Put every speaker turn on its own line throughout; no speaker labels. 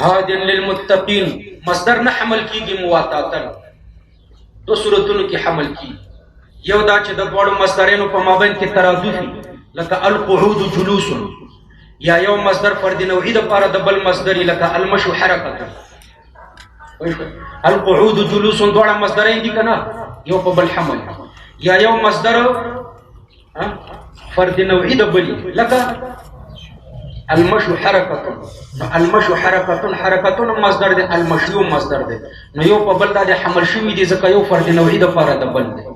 هاد للمتقین مصدر نه حمل کیږي مواتاتن دو صورتونو کې حمل کیږي یو دا چې د دوړو مصدرینو په مابین کې ترادفي لکه القعود جلوس یا یو مصدر فرد نوعی د پاره د بل مصدر لکه المشو حرکت القعود جلوس دوړه مصدرین دي کنه یو په بل حمل یا یو مصدر فرد نوعی د بل لکه المشو حرکت المشو حرکت مصدر دی المشیو مصدر دی نو یو په بل د حمل شوی دی ځکه یو فرد نوعی د پاره د بل دی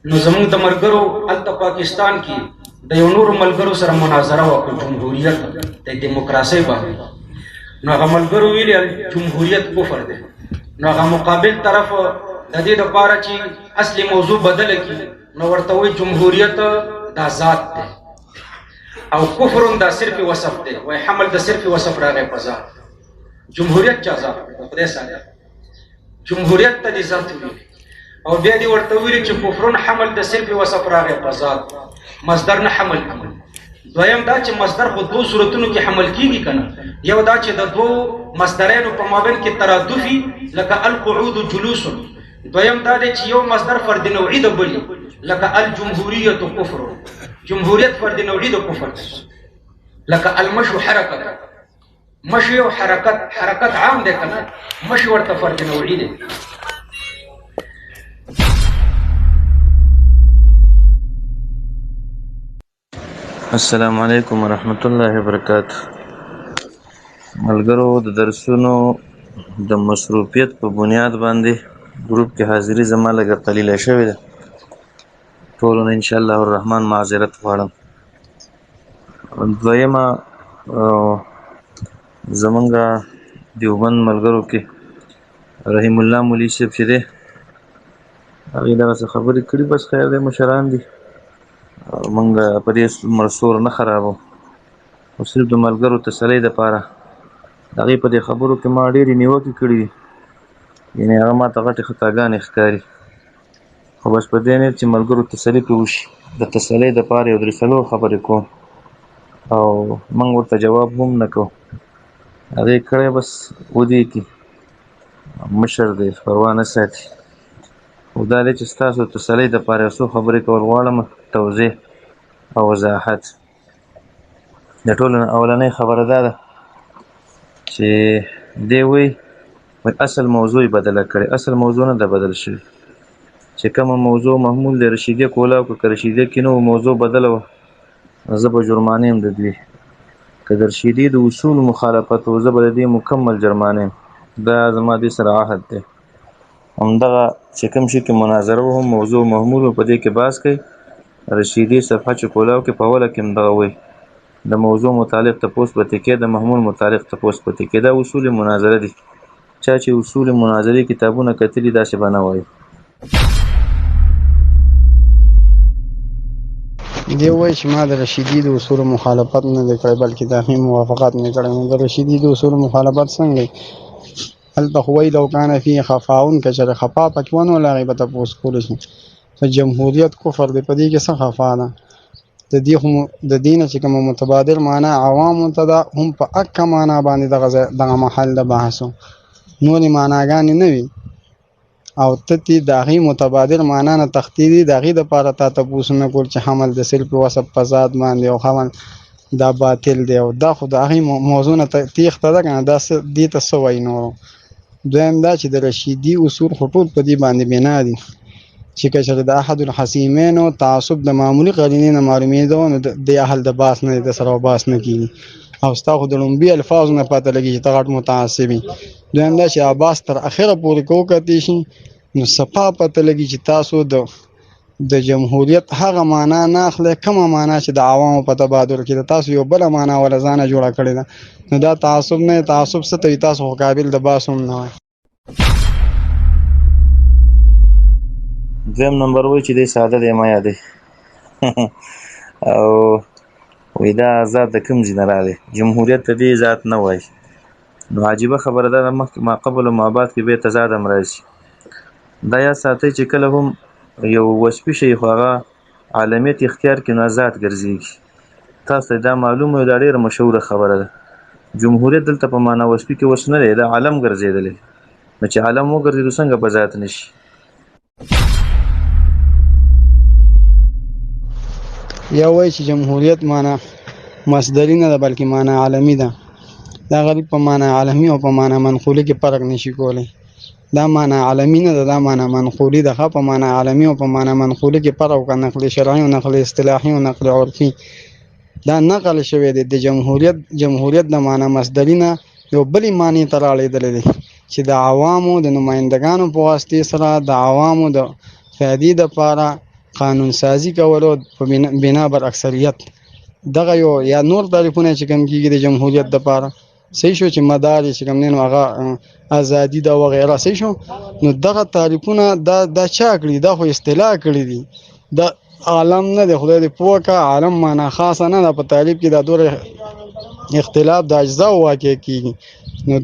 نو زموږ د مرګرو الته پاکستان کې د یو نور ملګرو سره مناظره وکړه جمهوریت د دیموکراسي باندې نو هغه ملګرو ویل جمهوریت کفر دی نو هغه مقابل طرف د دې لپاره چې اصلي موضوع بدل کړي نو ورته وایي جمهوریت دا ذات دی او کفر دا صرف وصف دی وای حمل د صرف وصف راغی په ذات جمهوریت چا ذات خدای سره جمهوریت ته ذات وی او بیا دې ورته ویل چې کفرون حمل د صرف وصف راغی په ذات مصدر نه حمل دویم دا چې مصدر خو دوه صورتونو کې حمل کیږي کنه یو دا چې د دوه مصدرینو په مابین کې ترادفي لکه القعود جلوس دویم دا چې یو مصدر فرد نوعی د بل لکه الجمهوریت کفر جمهوریت فرد نوعی د کفر لکه المشو حرکت مشي او حرکت عام دی کنه مشي ورته فرد نوعی دی
السلام علیکم ورحمت الله وبرکاته ملګرو د درسونو د مصروفیت په بنیاد باندې ګروپ کې حاضری زما لږه قلیله شوې ده ټولو نه انشاءالله الرحمن معذرت غواړم دویمه زمونږ دیوبند ملګرو کې رحیم الله مولوي صاحب چې دی هغې دغسې خبرې کړي بس خیر دی مشران دي مونږ په دې مرسور نه خرابو او صرف د ملګرو تسلۍ دپاره د هغې په دې خبرو کې ما ډېرې نیوکې کړي دي یعنې هغه ما ته غټې خطاګانې ښکاري خو بس په دې نیت چې ملګرو تسلي پرې وشي د تسلۍ دپاره یو درې څلور خبرې کوم او موږ ورته جواب هم نه کوو هغې کړی بس ودې کړي مشر دی پروا نه ساتي او دا دی چې ستاسو تسلۍ دپاره یو څو خبرې کول غواړم توضیح او وضاحت د ټولو نه اولنۍ خبره دا ده چې دی وایي اصل موضوع یې بدله کړې اصل موضوع نه ده بدل شوې چې کومه موضوع محمول د رشیدیه کولاو که رشیدیه کې نه و موضوع بدله وه زه به جرمانه یم د دوی که د رشیدیې د اصول مخالفت و زه به د دې مکمل جرمانه یم دا زما دې سره عهد دی همدغه چې کوم شي کې مناظره هم موضوع محمول په دې کې بحث کوي رشیدي صفحه چې کولاو کې په اوله کې هم دغه وایي د موضوع متعلق تپوس پاتې کې د محمول متعلق تپوس پاتې کې دا اصول مناظره دي چا چې اصول مناظرې کتابونه کتلي داسې به نه وایي
دی وایي چې ما د رشیدي د اصول مخالفت نه دی کړی بلکې د هغې موافقت مې کړی نو د رشیدي د اصول مخالفت څنګه هلته خو وایي لو کان فیه خفاون که چېرې خفا پکې ونه وله هغې به تپوس کولی شي خو جمهوریت کفر دی په دې کې څه خفا ده د دې نه چې کومه متبادل معنا عوامو ته ده هم په اکه معنا باندې دغه محل د بحث و نورې معناګانې نه وي او ته دې د هغې متبادل معنا نه تښتېدي د هغې دپاره تا تپوسونه کول چې حمل د صرف وصف په ذات باندې او حمل دا باطل دی او دا خو د هغې موضوع نه تېښته ده که نه دا دې ته څه وایي نورو دویم دا چې د رشیدي اصول خو ټول په دې باندې بنا دي چې که چېرې د احد الحسیمینو تعصب د معمولي قرینې نه معلومېده نو د اهل د باس نه د سره باس نه کېږي او ستا خو د لومبي الفاظو نه پته لګي چې ته غټ متعصب یې دویم دا چې عباس تر اخره پورې که وکتې شي نو صفا پته لګي چې تاسو د جمهوریت هغه معنا نه اخلئ کومه معنا چې د عوامو په تبادل کې د تاسو یو بله معنا وله ځانه جوړه کړې ده نو دا تعصب نه تعصب څه ته وي تاسو خو قابل د باس هم نه وای
دویم نمبر وایي چې دی ساده دی ما یادی او وایي دا ذات د کوم ځای نه راغلی جمهوریت ته دې ذات نه وایي نو عجیبه خبره ده مخکې ما قبل و ما بعد کې بیا تضاد هم راځي دا یاد ساتئ چې کله هم یو وصفي شی خو هغه عالمیت اختیار کړي نو ذات ګرځېږي تاسو ته دا معلومه وي دا ډېره مشهوره خبره ده جمهوریت دلته په معنا وصفي کې اوس نه دی، دا عالم ګرځېدلی. نو چې عالم وګرځېدو څنګه په ذات نه شي؟
یا وایي چې جمهوریت معنا مصدري نه ده بلکې معنا عالمي ده. دا غریب په معنا عالمي او په معنا منقولي کې فرق نشي کولی. دا معنا عالمي نه ده، دا معنا منقولي ده. په معنا عالمي او په معنا منقولي کې فرق وکړه، نقل شرعي او نقل اصطلاحي او نقل عرفي. دا نقل شوی دی د جمهوریت د معنا مصدري نه یو بلې معنی ته راړېدلی دی چې د عوامو د نمایندګانو په واسطې سره د عوامو د فایدې دپاره قانون سازي کولو په بنا بر اکثریت. دغه یو یا نور تعریفونه چې کوم کېږي د جمهوریت دپاره صحیح شو چې مدار یې چې کوم دی نو هغه ازادي ده وغیره صحیح شو. نو دغه تعریفونه دا چا کړي؟ دا خو اصطلاح کړي دي، دا عالم نه دی. خدای دې پوه که عالم معنا خاصه نه ده. په تعریف کې دا دور اختلاف د اجزا واقع کېږي. نو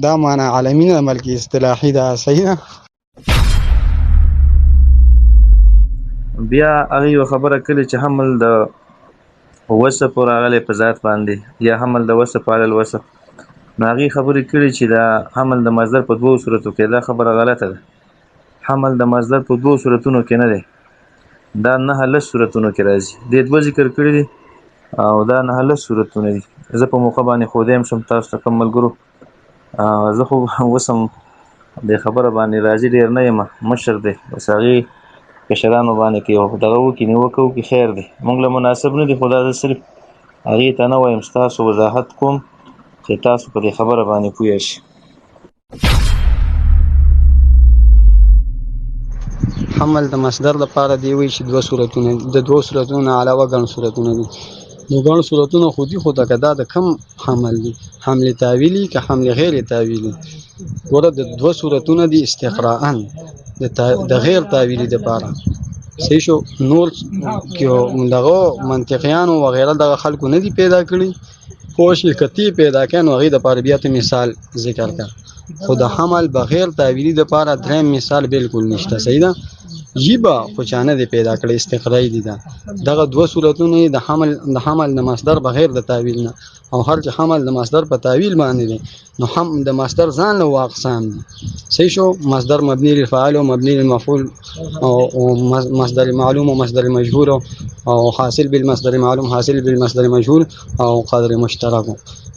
دا معنا عالمي نه بلکې اصطلاحي ده. صحیح ده.
بیا هغه یو خبره کړې چې حمل د وصف راغلی په ذات باندې یا حمل د وصف علی الوصف. نو هغې خبرې کړي چې دا حمل د مصدر په دوو صورتو کې، دا خبره غلطه ده. حمل د مصدر په دوو صورتونو کې نه دی، دا 9 صورتونو کې راځي. دې دوه ذکر کړي دي او دا 9 صورتونه دي. زه په موقع باندې ښودیم شم تاسو ته کوم ملګرو. زه خو اوس هم دې خبره باندې راضي ډېر نه یم، مشر دی، بس هغې کشرانو باندې کې دغه وکړي نیوکه وکړي خیر دی. موږ له مناسب نه دي، خو دا زه صرف هغې ته نه وایم، ستاسو وضاحت کوم چې تاسو په دې خبره باندې پوه شئ.
حمل د مصدر لپاره دی وایي چې دوه صورتونه دي، د دوه صورتونو علاوه ګڼ صورتونه دي. نو ګڼ صورتونه خو دي، خو دغه دا د کم حمل دي؟ حمل تاویلي که حمل غیر تاویلي؟ ګوره د دوه صورتونه دي استقراءً د غیر تاویلي دپاره صحیح شو. نور دغه منطقیانو وغیره دغه خلکو نه دي پیدا کړي، پوه شي که تی پیدا کړي نو هغې دپاره بیا ته مثال ذکر کړه. خو د حمل بغیر تاویلي دپاره دریم مثال بالکل نشته. صحیح ده. جیبه خو چا نه دی پیدا کړی، استقرایی دي. دغه دوه صورتونه د حمل د مصدر بغیر د تاویل نه. او هر چې حمل د مصدر په تاویل باندې دی نو هم د مصدر ځان له اقسام دي. صحیح شو. مصدر مبني للفاعل او مبني للمفعول او مصدر معلوم او مصدر مجهول او حاصل بالمصدر معلوم حاصل بالمصدر مجهول او قدر مشترک.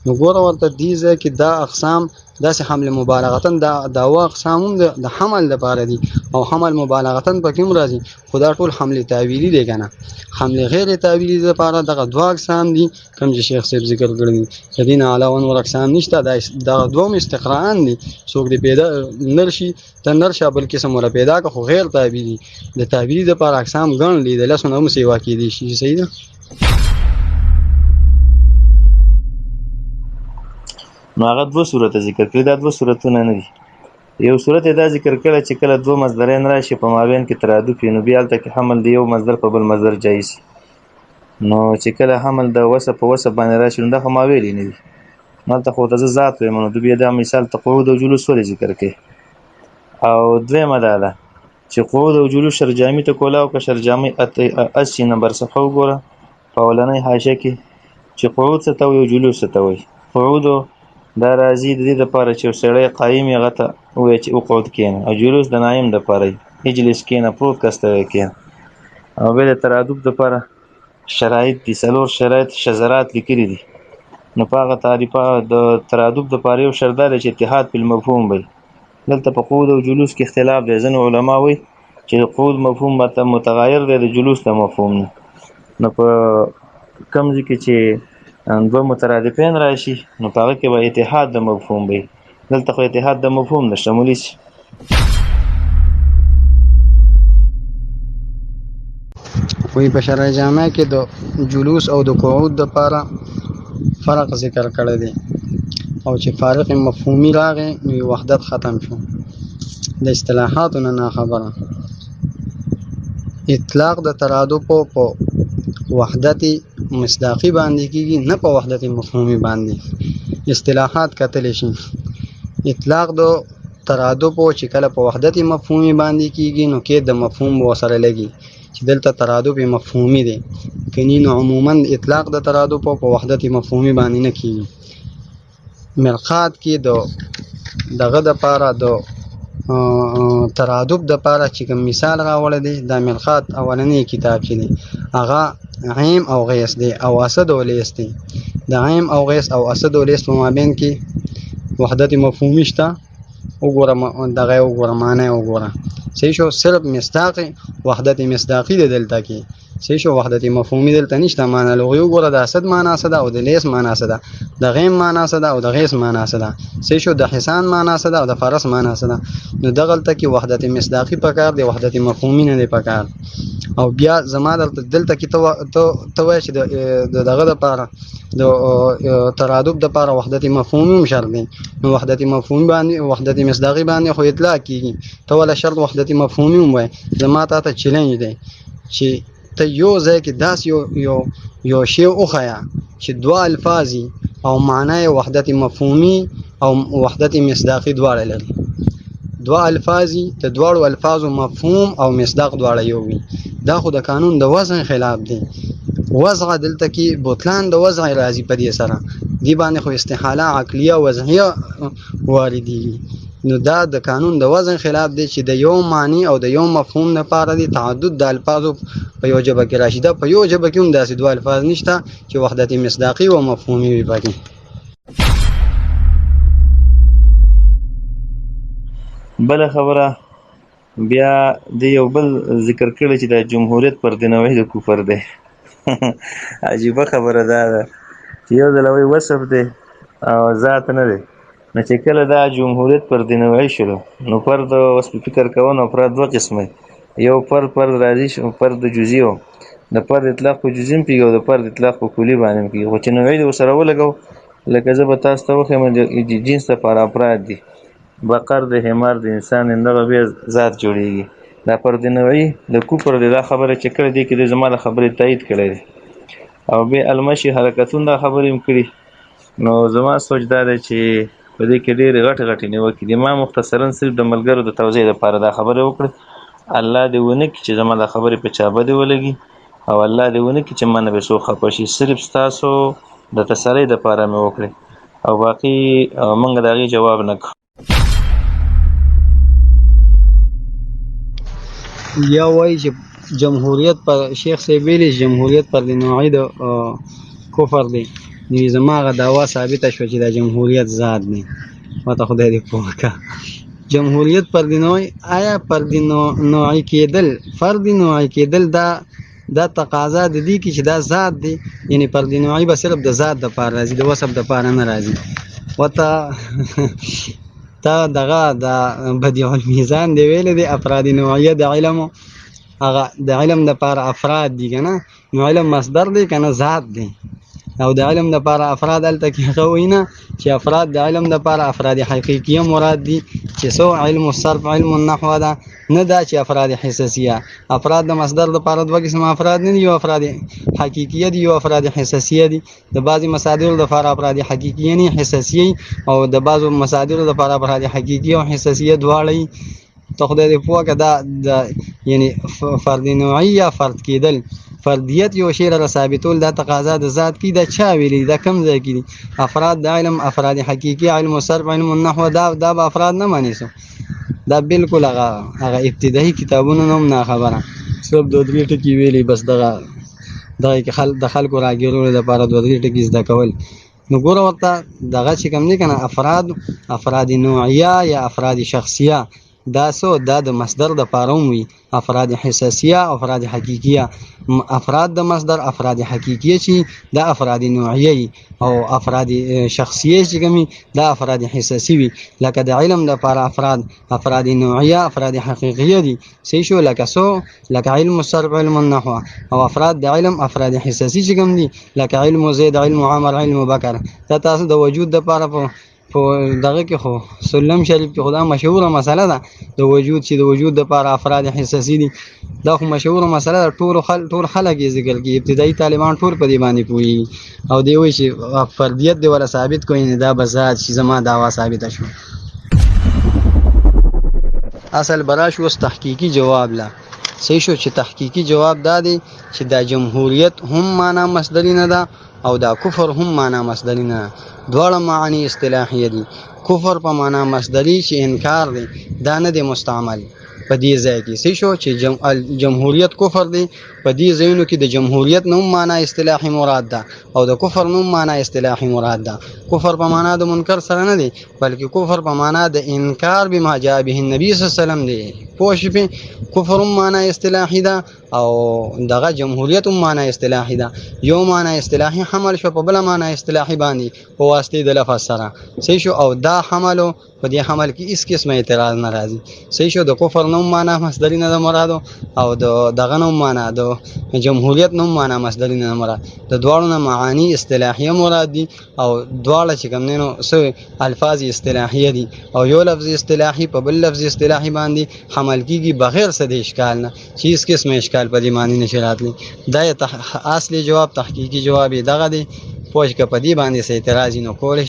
نو ګوره ورته دې ځای کې دا اقسام داسې حمل مبالغتن دا اقسام هم د حمل لپاره دي او حمل مبالغتن پکې هم راځي، خو دا ټول حمل تاویلي دی که نه. حمل غیر تاویلي لپاره دغه دوه اقسام دي کوم چې شیخ صاحب ذکر کړي دي. د دې نه علاوه نور اقسام نشته. دغه دوه هم استقراءً دي. څوک دې پیدا نرشي ته نرشه بل قسم ولا پیدا که خو غیر تاویلي. د تاویلي لپاره اقسام ګڼ دي، د لسو نه هم سیوا کېدی شي. صحیح ده.
نو هغه دوه صورته ذکر کړي، دا دوه صورتونه نه دي. یو صورت دا ذکر کړی چې کله دوه مصدرین راشي په مابین کې ترادف وي، نو بیا هلته کې حمل د یو مصدر په بل مصدر جایز. نو چې کله حمل د وصف په وصف باندې راشي نو دا خو ما ویلي نه دي. هلته خو ته زه ذات وایم، نو بیا دا مثال ته قعود او جلوس ولې ذکر کوي. او دویمه دا ده چې قعود او جلوس شرجامي ته کولاو که شرجامي 80 نمبر صفحه وګوره په اولنۍ حاشیه کې چې قعود څه ته وایي او جلوس څه ته وایي. قعود دا راځي د دې دپاره چې یو سړی قایم یې هغه ته ووایي چې اقعد کښېنه، او جلوس د نایم دپاره اجلس کښېنه، پروت کس ته وایي کښېنه. او بیا د ترادف دپاره شرایط دي، 4 شرایط شذرات لیکلي دي. نو په هغه تعریفه د ترادف دپاره یو شرط دا دی چې اتحاد په المفهوم وي. دلته په قعود او جلوس کې اختلاف دی. ځینې علما وایي چې د قعود مفهوم متغیر دی د جلوس د مفهوم نه. نو په کوم ځای کې چې دوه مترادفین راشي نو په هغه کې به اتحاد د مفهوم وي. دلته خو اتحاد د مفهوم نشته، مولی شي.
وی په شرع جامع کې د جلوس او د قعود دپاره فرق ذکر کړی دی، او چې فارق مفهومي راغی نو وحدت ختم شو. د اصطلاحاتو نه خبره. اطلاق د ترادف په وحدت مصداقی باندې کیږي، نه په وحدت مفهومي باندې. اصطلاحات کتلی شي. اطلاق د ترادف چې کله په وحدت مفهومي باندې کیږي نو کې د مفهوم وسره لګي چې دلته ترادف مفهومي دی، کني نو عموما اطلاق د ترادف په وحدت مفهومي باندې نه کیږي. ملقات کې د دغه دپاره د ترادف دپاره چې کوم مثال راوړی دی دا ملقات اولنی کتاب چې دی هغه عیم او غیث دی او اسد او لیس دی د عیم او غیث او اسد او لیس په مابین کې وحدت مفهومی شته وګوره دغه وګوره معنی وګوره صحیح شو صرف مصداق وحدت مصداقی دی دلته کې صحیح شو وحدت مفهومی دلته نشته معنی لغوي وګوره د اسد معنی څه ده او د لیس معنی څه ده د غیم معنی څه ده او د غیث معنی څه ده صحیح شو د حسان معنی څه ده او د فرس معنی څه ده نو دغلته کې وحدت مصداقی پکار دی وحدت مفهومی نه دی پکار او بیا زما دلته کې ته وایې چې د دغه دپاره د ترادف دپاره وحدت مفهومي هم شرط دی نو وحدت مفهومي باندې وحدت مصداقي باندې خو اطلاق کېږي ته ولا شرط وحدت مفهومي هم وایې زما تا ته چیلنج دی چې ته یو ځای کې داسې یو شی وښیه چې دوه الفاظي او معنی وحدت مفهومي او وحدت مصداقي دواړه لري دوه الفاظي د دواړو الفاظو مفهوم او مصداق دواړه یو وي دا خو د قانون د وضع خلاف دی وضع دلته کې بطلان د وضع راځي په دې سره دی باندې خو استحاله عقلیه وضعیه واردېږي نو دا د قانون د وضع خلاف دی چې د یو معنی او د یو مفهوم لپاره دی تعدد د الفاظو په یو ژبه کې راشي دا په یو ژبه کې هم داسې دوه الفاظ نشته چې وحدت مصداقي او مفهومي وي پکې
بله خبره بیا د یو بل ذکر کړی چې د جمهوریت پر دینوي د کفر دی عجیبه خبره ده چې یو ځلوی وصف دی او ذات نه دی نو چې کله دا جمهوریت پر دینوي شلو نو فرد اوس په فکر کوو نو فرد دوه قسمه یو فرد راځي فرد جزئي د فرد اطلاق په جزئي کې او د فرد اطلاق په کلی باندې کې خو چې نوعي د سره ولګو لکه زه به تاسو ته وښیم د جنس لپاره افراد دي بقر د حمار د انسان دغه بیا ذات جوړیږي دا پر د نوعي د کفر دا خبره چې کړې دي کې د زما خبرې تایید کړی دی او به المشي حرکتونه دا خبرې هم کړي نو زما سوچ دا دی چې په دې کې ډېرې غټې نیوکې دي ما مختصرا صرف د ملګرو د توضیح لپاره دا خبرې وکړې الله دې ونه کړي چې زما دا خبرې په چا بدې ولګي او الله دې ونه کړي چې ما نه به څوک خفه شي صرف ستاسو د تسلۍ دپاره مې وکړې او باقي موږ د هغې جواب نه کړو
یا وایي چې جمهوریت پر شیخ صاحب ویلي جمهوریت پر د نوعي د کفر دی نو زما هغه دعوا ثابته شوه چې دا جمهوریت ذات دی ماته خدای دې پوه کړه جمهوریت پر د نوعي آیا پر د نوعي کېدل فرد نوعي کېدل دا تقاضا د دې کې چې دا ذات دی یعنی پر د نوعي به صرف د ذات دپاره راځي د وصف دپاره نه راځي ورته تا دغه د بدیع المیزان دی ویلی دی افراد نوعیه د علم هغه د علم دپاره افراد دي که نه نو علم مصدر دی که نه ذات دی او د علم دپاره افراد هلته کې هغه وایي نه چې افراد د علم دپاره افراد حقیقیه مراد دي چې څو علم الصرف علم النحو ده نه دا چې افراد حساسیه افراد د مصدر دپاره دوه قسمه افراد نه دي یو افراد حقیقیه دي یو افراد حساسیه دي د بعضې مصادرو دپاره افراد حقیقیه نه حساسیه او د بعضو مصادرو دپاره افراد حقیقیه او حساسیه دواړه ته خدای دې پوه کړه دا یعنی فرد نوعي یا فرد کېدل فردیت یو شی لره ثابتول دا تقاضا د ذات کې دا چا ویلي دا کم ځای کې دي افراد د علم افراد حقیقي علم الصرف علم النحو دا به افراد نه مانی سو دا بالکل هغه ابتدایي کتابونو هم نه خبره صرف دوه درې ټکي ویلي بس دغه کې د خلکو راګیرولو لپاره دوه درې ټکي زده کول نو ګوره ورته دغه چې کوم دی که نه افراد نوعیه یا افراد شخصیه دا د مصدر د پاره وي افراد حساسیه افراد حقیقیه افراد د مصدر افراد حقیقیه چې دا افراد نوعیه او افراد شخصیه چې کومي دا افراد حساسی وي لکه د علم د پاره افراد نوعیه افراد حقیقیه دي صحیح شو لکه علم الصرف علم النحو او افراد د علم افراد حساسی چې کوم دي لکه علم زید علم عمر علم بکر دا تاسو د وجود د پاره په دغه کې خو سلم شریف کې خدا مشهوره مسله ده د وجود چې د وجود لپاره افراد حساسي دي دا خو مشهوره مسله ده ټول خلک یې ذکر کوي ابتدایي طالبان ټول په دې باندې پوهېږي او دی وایي چې فردیت دی ولا ثابت کوي نه دا به ذات چې زما دعوا ثابته شو اصل براش اوس تحقیقي جواب لا صحیح شو چې تحقیقي جواب دا دی چې دا جمهوریت هم معنا مصدری نه ده او دا کفر هم معنا مصدری نه دواړه معنی اصطلاحي دي. کفر په معنا مصدری چې انکار دی دا نه دی مستعمل په دې ځای کې څه شو چې جمهوریت کفر دی په دې ځایونو کې د جمهوریت نوم معنا اصطلاحي مراد ده او د کفر نوم معنا اصطلاحي مراد ده. کفر په معنا د منکر سره نه دی بلکې کفر په معنا د انکار بما جاء به النبي صلی الله علیه وسلم دی. پوه شئ کفر معنا اصطلاحي ده او دغه جمهوریت معنا اصطلاحي ده. یو معنا اصطلاحي حمل شو په بل معنا اصطلاحي باندې په واسطه د لفظ سره صحیح شو او دا حملو په دې حمل کې هیڅ قسمه اعتراض نه راځي. صحیح شو د کفر نوم معنا مصدری نه مراد او دغه نوم معنا د جمهوریت نوم معنا مصدری نه مراد. د دواړو نه معانی اصطلاحیه مراد دي او دواړه چې کوم نو سو الفاظ اصطلاحیه دي او یو لفظ اصطلاحي په بل لفظ اصطلاحي باندې حمل کیږي بغیر څه د اشکال نه چې هیڅ قسمه اشکال په دې معنی نشي راتلی. دا اصلي جواب تحقیقي جواب دغه دی. پوښ ک په دې باندې څه اعتراض نه کول